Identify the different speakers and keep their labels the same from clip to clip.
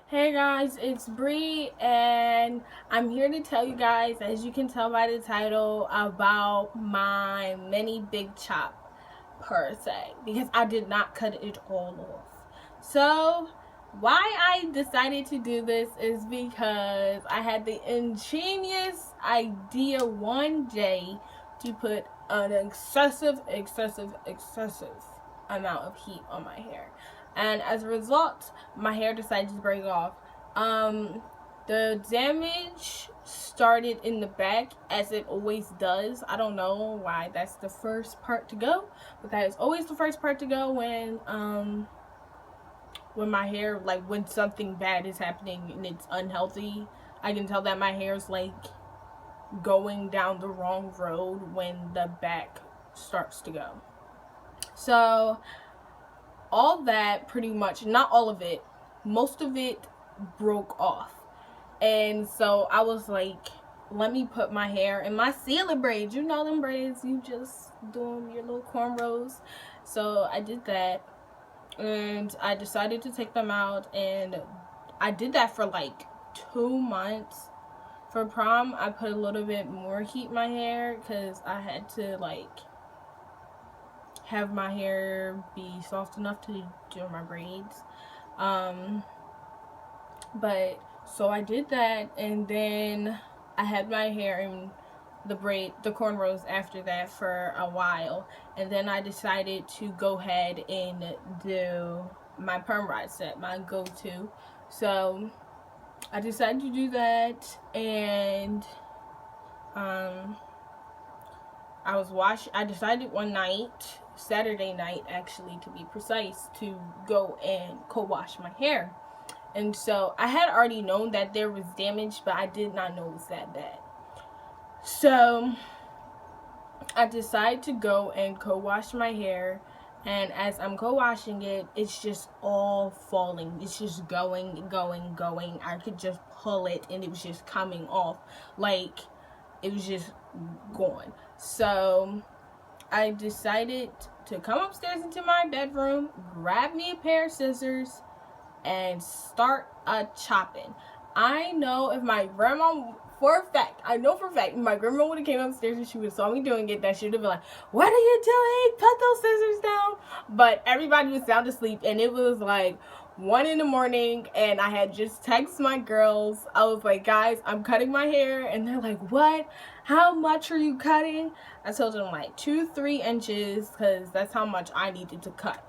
Speaker 1: Hey guys, it's Bree, and I'm here to tell you guys, as you can tell by the title, about my mini big chop per se, because I did not cut it all off. So, why I decided to do this is because I had the ingenious idea one day to put an excessive amount of heat on my hair, and as a result my hair decided to break off. The damage started in the back, as it always does. I don't know why that's the first part to go, but that is always the first part to go when my hair, like when something bad is happening and it's unhealthy. I can tell that my hair's like going down the wrong road when the back starts to go. So all that, pretty much, not all of it, most of it broke off. And so I was like, let me put my hair in my sealer braids. You know them braids, you just do them, your little cornrows. So I did that, and I decided to take them out, and I did that for like 2 months. For prom, I put a little bit more heat in my hair because I had to like have my hair be soft enough to do my braids. But so I did that, and then I had my hair in the cornrows after that for a while, and then I decided to go ahead and do my perm rod set, my go-to. So I decided to do that, and I decided one night, Saturday night actually to be precise, to go and co-wash my hair. And so I had already known that there was damage, but I did not know it was that bad. So I decided to go and co-wash my hair, and as I'm co-washing it, it's just all falling. It's just going. I could just pull it and it was just coming off. Like, it was just gone. So I decided to come upstairs into my bedroom, grab me a pair of scissors, and start chopping. I know if my grandma, I know for a fact, if my grandma would have came upstairs and she would have saw me doing it, that she would have been like, "What are you doing? Put those scissors down." But everybody was sound asleep, and it was like 1 in the morning, and I had just texted my girls. I was like, "Guys, I'm cutting my hair," and they're like, "What? How much are you cutting?" I told them like 2-3 inches, because that's how much I needed to cut,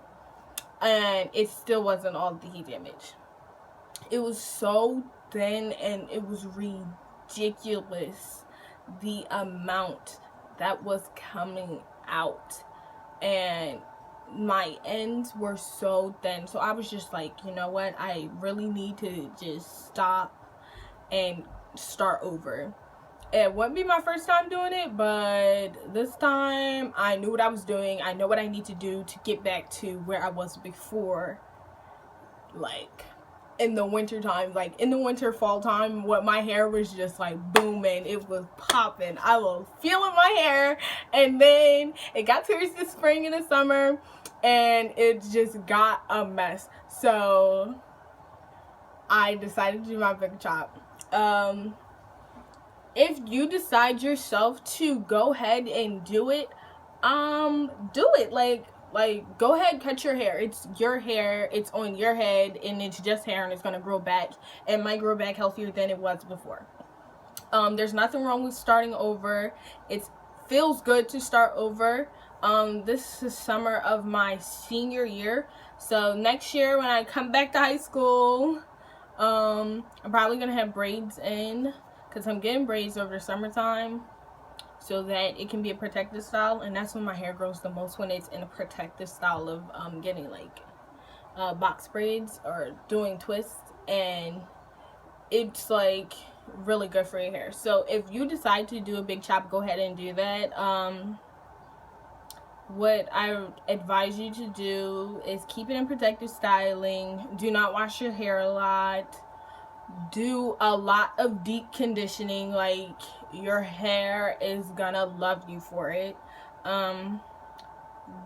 Speaker 1: and it still wasn't all the heat damage. It was so thin, and it was ridiculous the amount that was coming out, and my ends were so thin. So I was just like, you know what, I really need to just stop and start over. It wouldn't be my first time doing it, but this time I knew what I was doing. I know what I need to do to get back to where I was before, like in the winter time, like in the winter fall time, what my hair was just like booming. It was popping. I was feeling my hair, and then it got towards the spring and the summer, and it just got a mess. So I decided to do my big chop. If you decide yourself to go ahead and do it, do it. Like go ahead, cut your hair. It's your hair, it's on your head, and it's just hair, and it's gonna grow back. It might grow back healthier than it was before. There's nothing wrong with starting over. It feels good to start over. This is summer of my senior year, so next year when I come back to high school, I'm probably gonna have braids in, because I'm getting braids over the summertime, so that it can be a protective style, and that's when my hair grows the most, when it's in a protective style of getting like box braids or doing twists, and it's like really good for your hair. So if you decide to do a big chop, go ahead and do that. What I advise you to do is keep it in protective styling. Do not wash your hair a lot. Do a lot of deep conditioning. Like, your hair is gonna love you for it.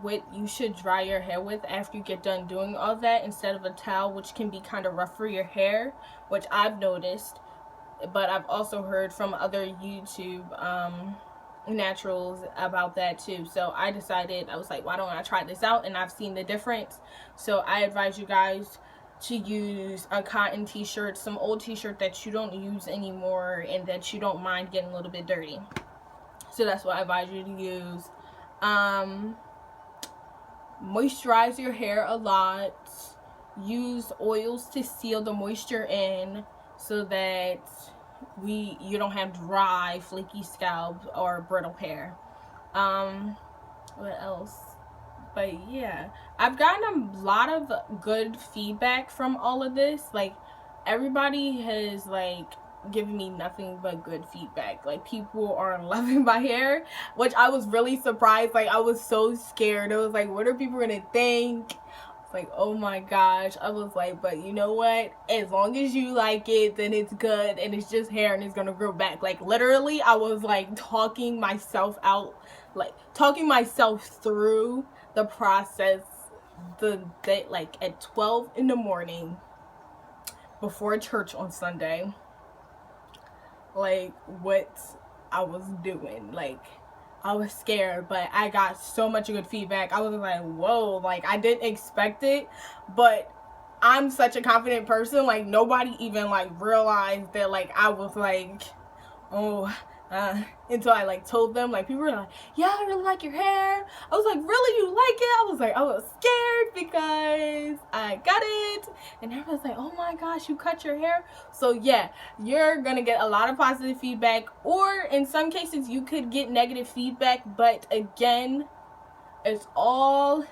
Speaker 1: what you should dry your hair with after you get done doing all that, instead of a towel, which can be kind of rough for your hair, which I've noticed. But I've also heard from other YouTube naturals about that too. So I decided, I was like, why don't I try this out? And I've seen the difference. So I advise you guys to use a cotton t-shirt, some old t-shirt that you don't use anymore and that you don't mind getting a little bit dirty. So that's what I advise you to use. Moisturize your hair a lot. Use oils to seal the moisture in so that you don't have dry, flaky scalp or brittle hair. What else? But yeah, I've gotten a lot of good feedback from all of this. Like, everybody has like given me nothing but good feedback. Like, people are loving my hair, which I was really surprised. Like, I was so scared. I was like, what are people gonna think? Like, oh my gosh. I was like, but you know what, as long as you like it, then it's good, and it's just hair and it's gonna grow back. Like, literally, I was like talking myself out, like talking myself through the process the day, like at 12 in the morning before church on Sunday, like what I was doing. Like, I was scared, but I got so much good feedback. I was like, whoa, like, I didn't expect it, but I'm such a confident person. Like, nobody even like realized that like I was like, oh, until I like told them. Like, people were like, yeah, I really like your hair. I was like, really, you like it? I was scared because I got it, and everyone's like, oh my gosh, you cut your hair. So yeah, you're gonna get a lot of positive feedback, or in some cases you could get negative feedback, but again, it's all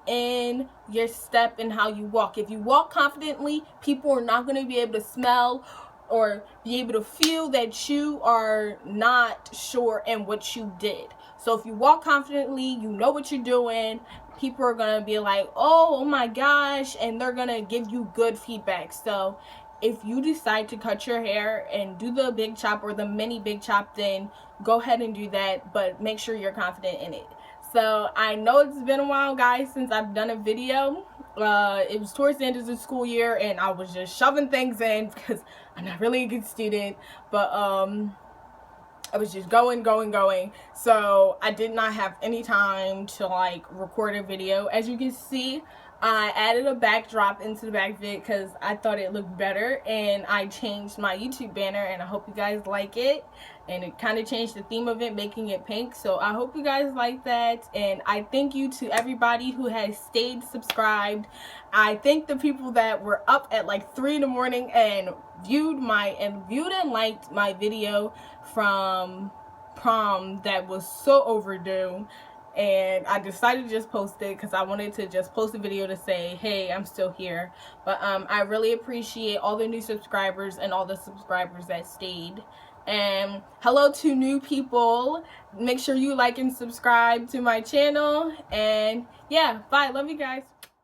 Speaker 1: in your step and how you walk. If you walk confidently, people are not going to be able to smell or be able to feel that you are not sure in what you did. So if you walk confidently, you know what you're doing, people are going to be like, oh my gosh, and they're going to give you good feedback. So if you decide to cut your hair and do the big chop or the mini big chop, then go ahead and do that, but make sure you're confident in it. So I know it's been a while, guys, since I've done a video. It was towards the end of the school year, and I was just shoving things in because I'm not really a good student, but I was just going. So I did not have any time to like record a video. As you can see, I added a backdrop into the back vid because I thought it looked better, and I changed my YouTube banner, and I hope you guys like it. And it kind of changed the theme of it, making it pink. So I hope you guys like that, and I thank you to everybody who has stayed subscribed. I thank the people that were up at like 3 in the morning and viewed and liked my video from prom that was so overdue. And I decided to just post it because I wanted to just post a video to say, hey, I'm still here. But I really appreciate all the new subscribers and all the subscribers that stayed. And hello to new people. Make sure you like and subscribe to my channel. And yeah, bye. Love you guys.